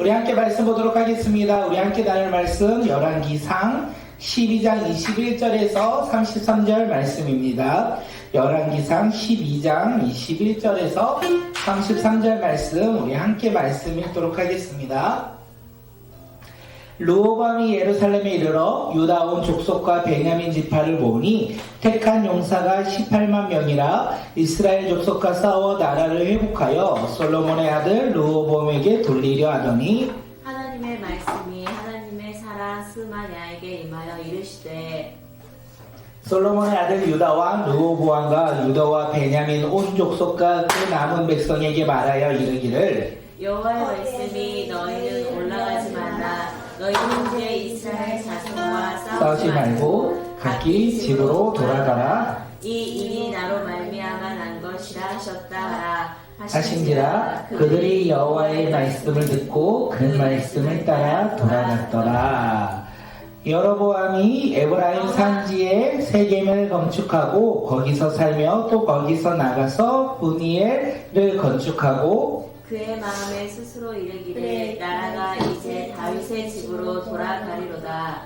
우리 함께 말씀 보도록 하겠습니다. 우리 함께 나눌 말씀 열왕기상 12장 21절에서 33절 말씀입니다. 열왕기상 12장 21절에서 33절 말씀 우리 함께 말씀 읽도록 하겠습니다. 르호보암이 예루살렘에 이르러 유다 온 족속과 베냐민 지파를 모으니 택한 용사가 18만 명이라 이스라엘 족속과 싸워 나라를 회복하여 솔로몬의 아들 르호보암에게 돌리려 하더니 하나님의 말씀이 하나님의 사랑 스마냐에게 임하여 이르시되 솔로몬의 아들 유다왕 르호보암과 유다와 베냐민 온 족속과 그 남은 백성에게 말하여 이르기를 여호와의 말씀이 너희는 올라가지 말라. 너희는 이제 이스라엘 자손과 싸우지 말고 각기 집으로 돌아가라 이 일이 나로 말미암아 난 것이라 하셨다 하신지라 그들이 여호와의 말씀을 듣고 그 말씀을 따라 돌아갔더라. 여로보암이 에브라임 산지에 세겜을 건축하고 거기서 살며 또 거기서 나가서 분이엘을 건축하고 그의 마음에 스스로 이르기를 나라가 이제 다윗의 집으로 돌아가리로다.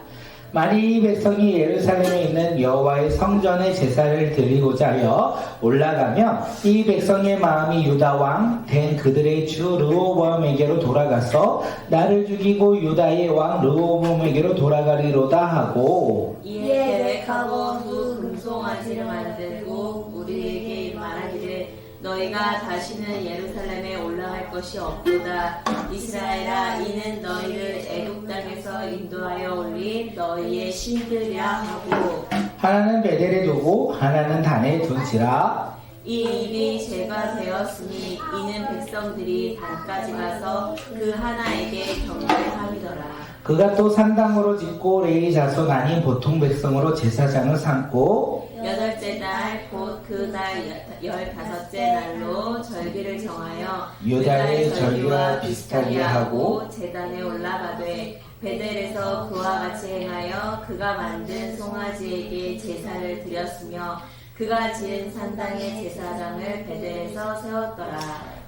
만일 이 백성이 예루살렘에 있는 여호와의 성전에 제사를 드리고자 하여 올라가면 이 백성의 마음이 유다 왕 된 그들의 주 르호보암에게로 돌아가서 나를 죽이고 유다의 왕 르호보암에게로 돌아가리로다 하고 이에 계획하고 두 금송아지를 만들고 우리에게 말하기를 너희가 다시는 예루살렘에 올라갈 것이 없도다. 이스라엘아 이는 너희를 애굽 땅에서 인도하여 올린 너희의 신들이라 하고 하나는 베델에 두고 하나는 단에 둔지라. 이 일이 죄가 되었으니 이는 백성들이 단까지 가서 그 하나에게 경배함이더라. 그가 또 산당으로 짓고 레위 자손 아닌 보통 백성으로 제사장을 삼고 여덟째 달 곧 그 달 15째 날로 절기를 정하여 유다의 절기와 비슷하게 하고 제단에 올라가되 베델에서 그와 같이 행하여 그가 만든 송아지에게 제사를 드렸으며 그가 지은 산당의 제사장을 베델에서 세웠더라.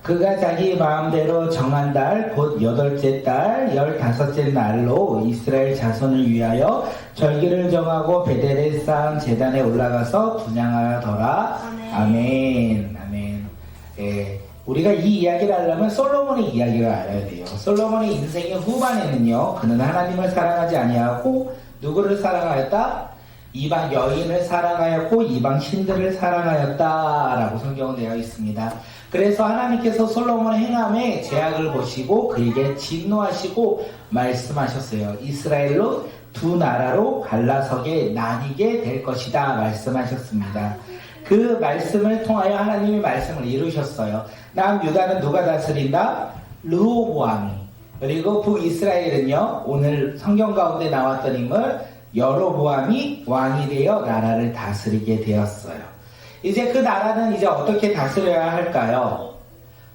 그가 자기 마음대로 정한 달 곧 8째 달 15째 날로 이스라엘 자손을 위하여 절기를 정하고 베델에 쌓은 제단에 올라가서 분향하더라. 아멘. 아멘. 예, 우리가 이 이야기를 하려면 솔로몬의 이야기를 알아야 돼요. 솔로몬의 인생의 후반에는요, 그는 하나님을 사랑하지 아니하고 누구를 사랑하였다? 이방 여인을 사랑하였고 이방 신들을 사랑하였다라고 성경은 되어 있습니다. 그래서 하나님께서 솔로몬의 행함에 죄악을 보시고 그에게 진노하시고 말씀하셨어요. 이스라엘로 두 나라로 갈라서게 나뉘게 될 것이다 말씀하셨습니다. 그 말씀을 통하여 하나님의 말씀을 이루셨어요. 남유다는 누가 다스린다? 르호보암이. 그리고 북이스라엘은요, 오늘 성경 가운데 나왔던 인물 여로보암이 왕이 되어 나라를 다스리게 되었어요. 이제 그 나라는 이제 어떻게 다스려야 할까요?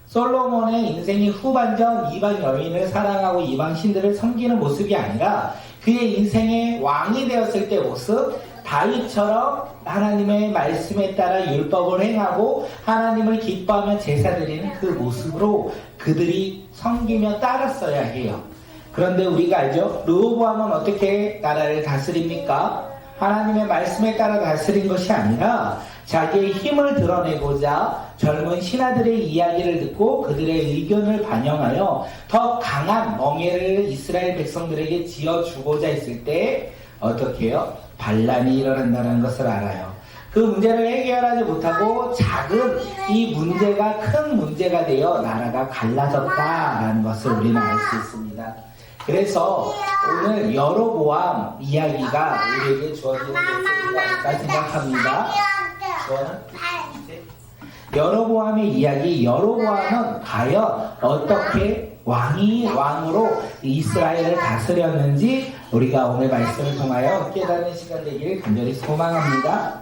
솔로몬의 인생이 후반전 이방 여인을 사랑하고 이방 신들을 섬기는 모습이 아니라 그의 인생의 왕이 되었을 때 모습, 다윗처럼 하나님의 말씀에 따라 율법을 행하고 하나님을 기뻐하며 제사 드리는 그 모습으로 그들이 섬기며 따랐어야 해요. 그런데 우리가 알죠? 르호보암은 어떻게 나라를 다스립니까? 하나님의 말씀에 따라 다스린 것이 아니라 자기의 힘을 드러내고자 젊은 신하들의 이야기를 듣고 그들의 의견을 반영하여 더 강한 멍에를 이스라엘 백성들에게 지어주고자 했을 때 어떻게 해요? 반란이 일어난다는 것을 알아요. 그 문제를 해결하지 못하고 작은 이 문제가 큰 문제가 되어 나라가 갈라졌다라는 것을 우리는 알 수 있습니다. 그래서 오늘 여로보암 이야기가 우리에게 주어지는 메시지가 아닐까 생각합니다. 여로보암의 이야기, 여로보암은 과연 어떻게 왕으로 이스라엘을 다스렸는지 우리가 오늘 말씀을 통하여 깨닫는 시간 되기를 간절히 소망합니다.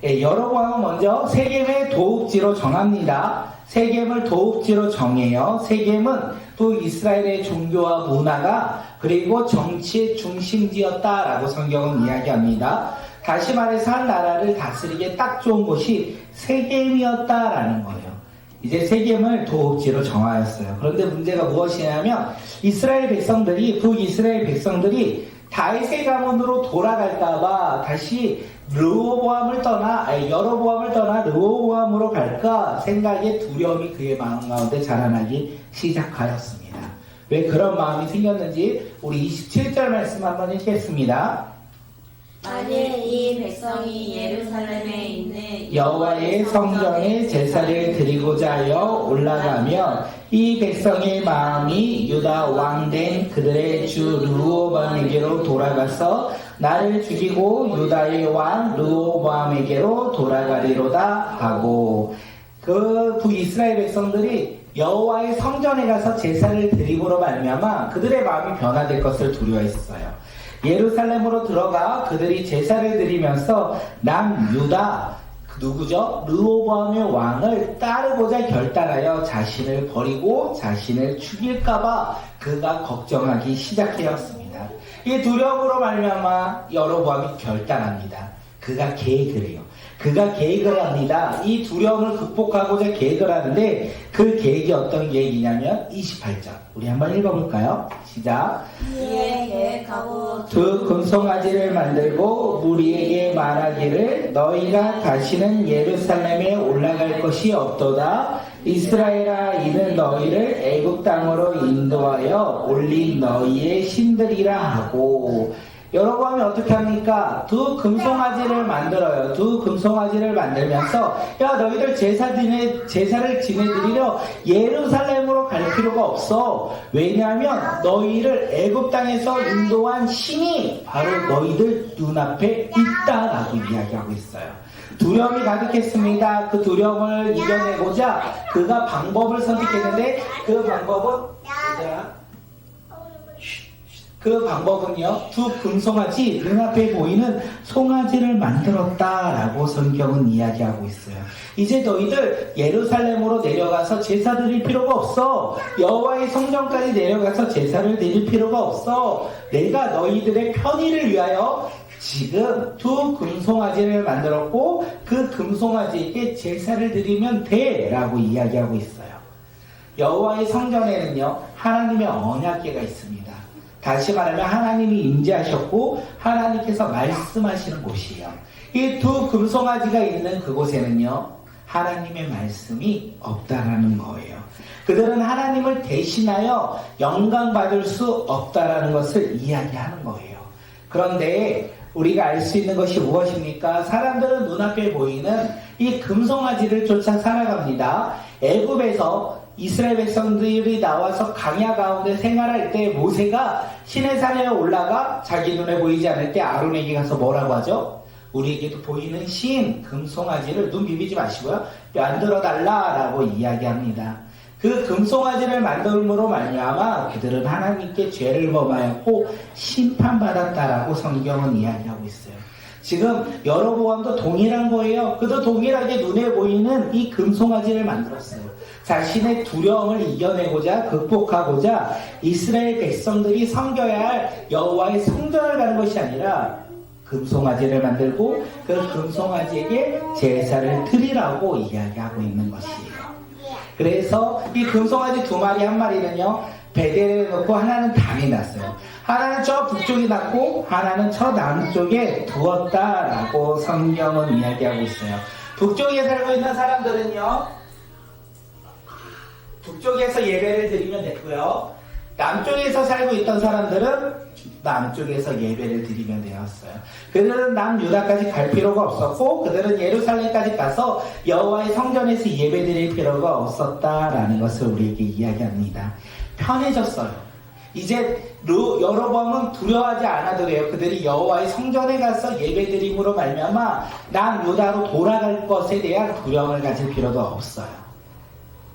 여로보암은 먼저 세겜의 도읍지로 정합니다. 세겜을 도읍지로 정해요. 세겜은 또 이스라엘의 종교와 문화가 그리고 정치의 중심지였다라고 성경은 이야기합니다. 다시 말해서 한 나라를 다스리기에 딱 좋은 곳이 세겜이었다라는 거예요. 이제 세겜을 도읍지로 정하였어요. 그런데 문제가 무엇이냐면 이스라엘 백성들이 북이스라엘 백성들이 다윗의 가문으로 돌아갈까봐 다시 르호보암을 떠나 여로보암을 떠나 르호보암으로 갈까 생각에 두려움이 그의 마음 가운데 자라나기 시작하였습니다. 왜 그런 마음이 생겼는지 우리 27절 말씀 한번 읽겠습니다. 만일 이 백성이 예루살렘에 있는 여호와의 성전에 제사를 드리고자 하여 올라가면 이 백성의 마음이 유다 왕된 그들의 주 르호보암에게로 돌아가서 나를 죽이고 유다의 왕 르호보암에게로 돌아가리로다 하고, 그 북이스라엘 백성들이 여호와의 성전에 가서 제사를 드림으로 말미암아 그들의 마음이 변화될 것을 두려워했어요. 예루살렘으로 들어가 그들이 제사를 드리면서 남유다 누구죠? 르호보암의 왕을 따르고자 결단하여 자신을 버리고 자신을 죽일까봐 그가 걱정하기 시작하였습니다. 이 두려움으로 말미암아 여로보암이 결단합니다. 그가 계획을 해요. 그가 계획을 합니다. 이 두려움을 극복하고자 계획을 하는데 그 계획이 어떤 계획이냐면 28절 우리 한번 읽어볼까요? 시작. 이에 계획하고 두 금송아지를 만들고 무리에게 말하기를 너희가 다시는 예루살렘에 올라갈 것이 없도다. 이스라엘아 이는 너희를 애굽 땅으로 인도하여 올린 너희의 신들이라 하고, 여로보암이 어떻게 합니까? 두 금송아지를 만들어요. 두 금송아지를 만들면서 야 너희들 제사를 지내드리려 예루살렘으로 갈 필요가 없어. 왜냐하면 너희를 애굽 땅에서 인도한 신이 바로 너희들 눈앞에 있다라고 이야기하고 있어요. 두려움이 가득했습니다. 그 두려움을 이겨내고자 그가 방법을 선택했는데 그 방법은요, 두 금송아지 눈앞에 보이는 송아지를 만들었다라고 성경은 이야기하고 있어요. 이제 너희들 예루살렘으로 내려가서 제사 드릴 필요가 없어. 여호와의 성전까지 내려가서 제사를 드릴 필요가 없어. 내가 너희들의 편의를 위하여 지금 두 금송아지를 만들었고 그 금송아지에게 제사를 드리면 돼 라고 이야기하고 있어요. 여호와의 성전에는요, 하나님의 언약궤가 있습니다. 다시 말하면 하나님이 임재하셨고 하나님께서 말씀하시는 곳이에요. 이 두 금송아지가 있는 그곳에는요, 하나님의 말씀이 없다라는 거예요. 그들은 하나님을 대신하여 영광받을 수 없다라는 것을 이야기하는 거예요. 그런데 우리가 알 수 있는 것이 무엇입니까? 사람들은 눈앞에 보이는 이 금송아지를 쫓아 살아갑니다. 애굽에서 이스라엘 백성들이 나와서 강야 가운데 생활할 때 모세가 시내산에 올라가 자기 눈에 보이지 않을 때 아론에게 가서 뭐라고 하죠? 우리에게도 보이는 신 금송아지를 눈 비비지 마시고요, 만들어 달라라고 이야기합니다. 그 금송아지를 만듦으로 말미암아 그들은 하나님께 죄를 범하였고 심판받았다라고 성경은 이야기하고 있어요. 지금 여로보암도 동일한 거예요. 그도 동일하게 눈에 보이는 이 금송아지를 만들었어요. 자신의 두려움을 이겨내고자 극복하고자 이스라엘 백성들이 섬겨야 할 여호와의 성전을 가는 것이 아니라 금송아지를 만들고 그 금송아지에게 제사를 드리라고 이야기하고 있는 것이에요. 그래서 이 금송아지 두 마리 한 마리는요, 베델에 놓고 하나는 단에 놨어요. 하나는 저 북쪽에 놨고 하나는 저 남쪽에 두었다라고 성경은 이야기하고 있어요. 북쪽에 살고 있는 사람들은요, 북쪽에서 예배를 드리면 됐고요, 남쪽에서 살고 있던 사람들은 남쪽에서 예배를 드리면 되었어요. 그들은 남유다까지 갈 필요가 없었고 그들은 예루살렘까지 가서 여호와의 성전에서 예배 드릴 필요가 없었다라는 것을 우리에게 이야기합니다. 편해졌어요. 이제 여로보암은 두려워하지 않아도 돼요. 그들이 여호와의 성전에 가서 예배 드림으로 말미암아 남유다로 돌아갈 것에 대한 두려움을 가질 필요도 없어요.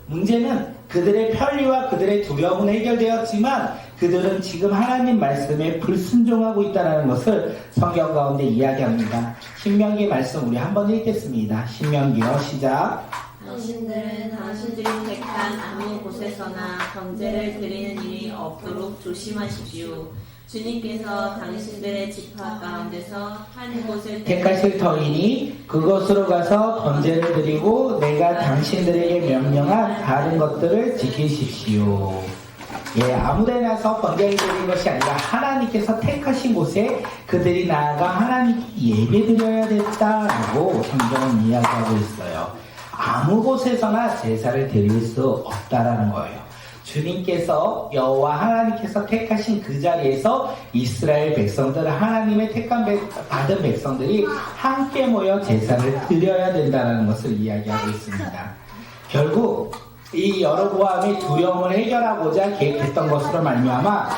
문제는 그들의 편리와 그들의 두려움은 해결되었지만 그들은 지금 하나님 말씀에 불순종하고 있다는 것을 성경 가운데 이야기합니다. 신명기 말씀 우리 한번 읽겠습니다. 신명기요, 시작. 당신들은 당신들이 택한 아무 곳에서나 번제를 드리는 일이 없도록 조심하십시오. 주님께서 당신들의 지파 가운데서 한 곳을 택하실 터이니 그곳으로 가서 번제를 드리고 내가 당신들에게 명령한 다른 것들을 지키십시오. 예, 아무데나서 번제를 드리는 것이 아니라 하나님께서 택하신 곳에 그들이 나아가 하나님께 예배드려야 됐다라고 성경은 이야기하고 있어요. 아무 곳에서나 제사를 드릴 수 없다라는 거예요. 주님께서 여호와 하나님께서 택하신 그 자리에서 이스라엘 백성들, 하나님의 받은 백성들이 함께 모여 제사를 드려야 된다는 것을 이야기하고 있습니다. 결국 이 여로보암의 두려움을 해결하고자 계획했던 것으로 말미암아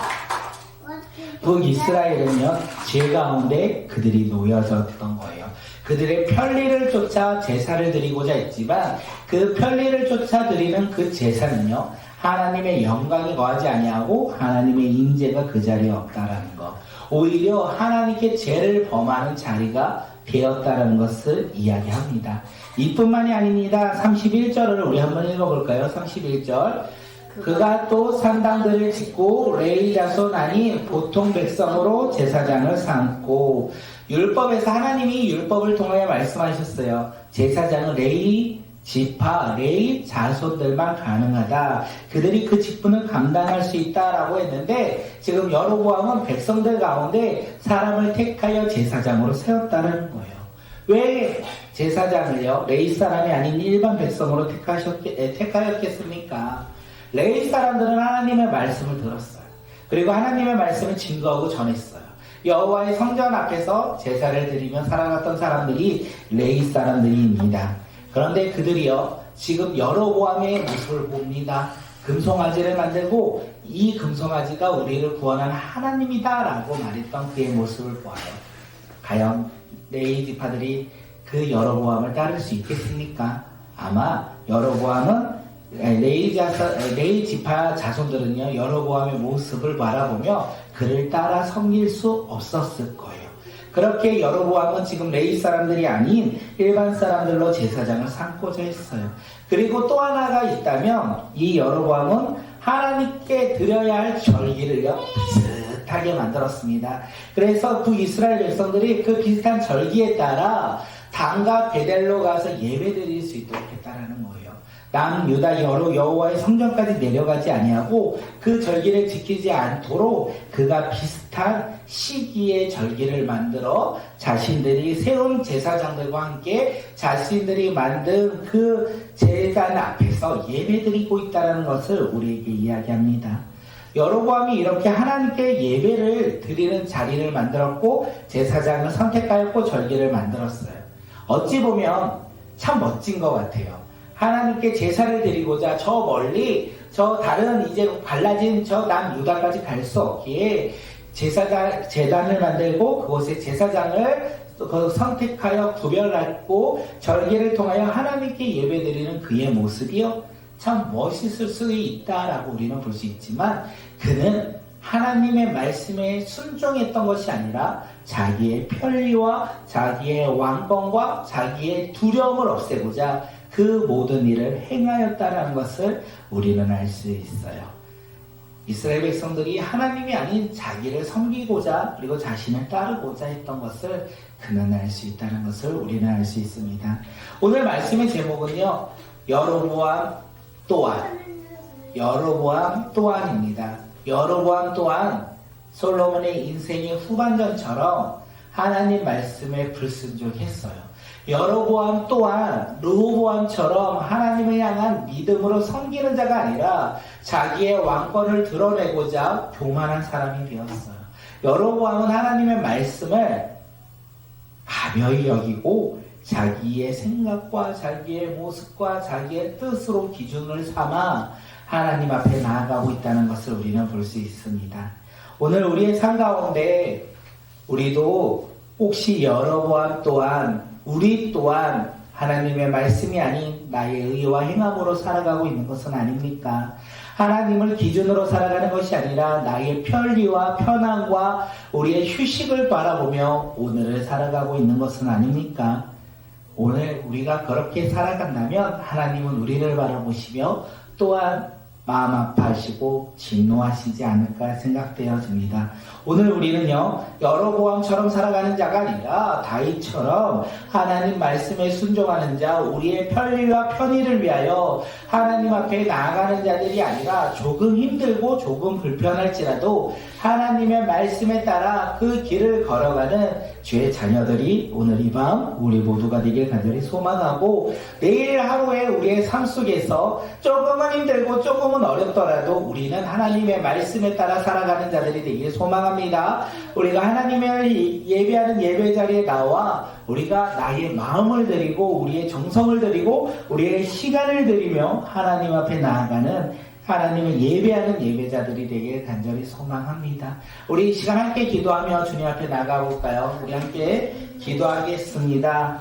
북이스라엘은요, 죄 가운데 그들이 놓여졌던 거예요. 그들의 편리를 쫓아 제사를 드리고자 했지만 그 편리를 쫓아 드리는 그 제사는요, 하나님의 영광이 거하지 아니하고 하나님의 임재가 그 자리에 없다라는 것, 오히려 하나님께 죄를 범하는 자리가 되었다는 것을 이야기합니다. 이뿐만이 아닙니다. 31절을 우리 한번 읽어볼까요? 31절. 그가 또 산당들을 짓고 레위 자손 아닌 보통 백성으로 제사장을 삼고, 율법에서 하나님이 율법을 통하여 말씀하셨어요. 제사장은 레위 지파, 레위 자손들만 가능하다. 그들이 그 직분을 감당할 수 있다라고 했는데, 지금 여로보암은 백성들 가운데 사람을 택하여 제사장으로 세웠다는 거예요. 왜 제사장을요, 레위 사람이 아닌 일반 백성으로 택하였겠습니까? 레위 사람들은 하나님의 말씀을 들었어요. 그리고 하나님의 말씀을 증거하고 전했어요. 여호와의 성전 앞에서 제사를 드리며 살아갔던 사람들이 레위 사람들입니다. 그런데 그들이요, 지금 여로보암의 모습을 봅니다. 금송아지를 만들고 이 금송아지가 우리를 구원한 하나님이다라고 말했던 그의 모습을 보아요. 과연 레위 지파들이 그 여로보암을 따를 수 있겠습니까? 아마 여로보암은 레위 지파 자손들은요, 여로보암의 모습을 바라보며 그를 따라 섬길 수 없었을 거예요. 그렇게 여로보암은 지금 레위 사람들이 아닌 일반 사람들로 제사장을 삼고자 했어요. 그리고 또 하나가 있다면 이 여로보암은 하나님께 드려야 할 절기를요, 비슷하게 만들었습니다. 그래서 북이스라엘 백성들이 그 비슷한 절기에 따라 단과 베델로 가서 예배드릴 수 있도록 했다라는 거예요. 남유다 여호와의 성전까지 내려가지 아니하고 그 절기를 지키지 않도록 그가 비슷한 시기의 절기를 만들어 자신들이 세운 제사장들과 함께 자신들이 만든 그 제단 앞에서 예배드리고 있다는 것을 우리에게 이야기합니다. 여로보암이 이렇게 하나님께 예배를 드리는 자리를 만들었고 제사장을 선택하였고 절기를 만들었어요. 어찌 보면 참 멋진 것 같아요. 하나님께 제사를 드리고자 저 멀리 저 다른 이제 갈라진 저 남유다까지 갈 수 없기에 제단을 만들고 그곳에 제사장을 선택하여 구별하고 절기를 통하여 하나님께 예배드리는 그의 모습이요, 참 멋있을 수 있다라고 우리는 볼 수 있지만 그는 하나님의 말씀에 순종했던 것이 아니라 자기의 편리와 자기의 왕권과 자기의 두려움을 없애고자 그 모든 일을 행하였다는 것을 우리는 알 수 있어요. 이스라엘 백성들이 하나님이 아닌 자기를 섬기고자 그리고 자신을 따르고자 했던 것을 그는 알 수 있다는 것을 우리는 알 수 있습니다. 오늘 말씀의 제목은요, 여로보암 또한입니다. 여로보암 또한 솔로몬의 인생의 후반전처럼 하나님 말씀에 불순종했어요. 여로보암 또한 르호보암처럼 하나님을 향한 믿음으로 섬기는 자가 아니라 자기의 왕권을 드러내고자 교만한 사람이 되었어요. 여로보암은 하나님의 말씀을 가벼이 여기고 자기의 생각과 자기의 모습과 자기의 뜻으로 기준을 삼아 하나님 앞에 나아가고 있다는 것을 우리는 볼 수 있습니다. 오늘 우리의 삶 가운데 우리도 혹시 여로보암 또한 우리 또한 하나님의 말씀이 아닌 나의 의와 행함으로 살아가고 있는 것은 아닙니까? 하나님을 기준으로 살아가는 것이 아니라 나의 편리와 편안과 우리의 휴식을 바라보며 오늘을 살아가고 있는 것은 아닙니까? 오늘 우리가 그렇게 살아간다면 하나님은 우리를 바라보시며 또한 마음 아파하시고 진노하시지 않을까 생각되어집니다. 오늘 우리는요, 여로보암처럼 살아가는 자가 아니라 다윗처럼 하나님 말씀에 순종하는 자, 우리의 편리와 편의를 위하여 하나님 앞에 나아가는 자들이 아니라 조금 힘들고 조금 불편할지라도 하나님의 말씀에 따라 그 길을 걸어가는 주의 자녀들이 오늘 이 밤 우리 모두가 되길 간절히 소망하고, 내일 하루에 우리의 삶 속에서 조금은 힘들고 조금은 어렵더라도 우리는 하나님의 말씀에 따라 살아가는 자들이 되길 소망합니다. 우리가 하나님을 예배하는 예배 자리에 나와 우리가 나의 마음을 드리고 우리의 정성을 드리고 우리의 시간을 드리며 하나님 앞에 나아가는 하나님을 예배하는 예배자들이 되길 간절히 소망합니다. 우리 이 시간 함께 기도하며 주님 앞에 나가볼까요? 우리 함께 기도하겠습니다.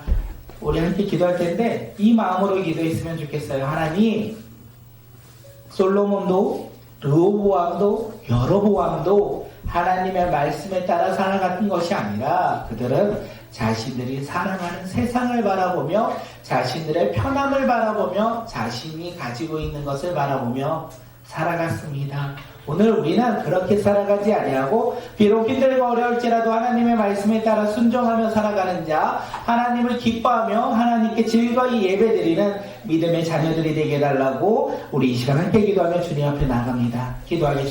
우리 함께 기도할 텐데 이 마음으로 기도했으면 좋겠어요. 하나님, 솔로몬도 르호보암도 여로보암도 하나님의 말씀에 따라 살아갔던 것이 아니라 그들은 자신들이 살아가는 세상을 바라보며 자신들의 편함을 바라보며 자신이 가지고 있는 것을 바라보며 살아갔습니다. 오늘 우리는 그렇게 살아가지 아니하고 비록 힘들고 어려울지라도 하나님의 말씀에 따라 순종하며 살아가는 자, 하나님을 기뻐하며 하나님께 즐거이 예배드리는 믿음의 자녀들이 되게 해달라고 우리 이 시간 함께 기도하며 주님 앞에 나갑니다. 기도하겠습니다.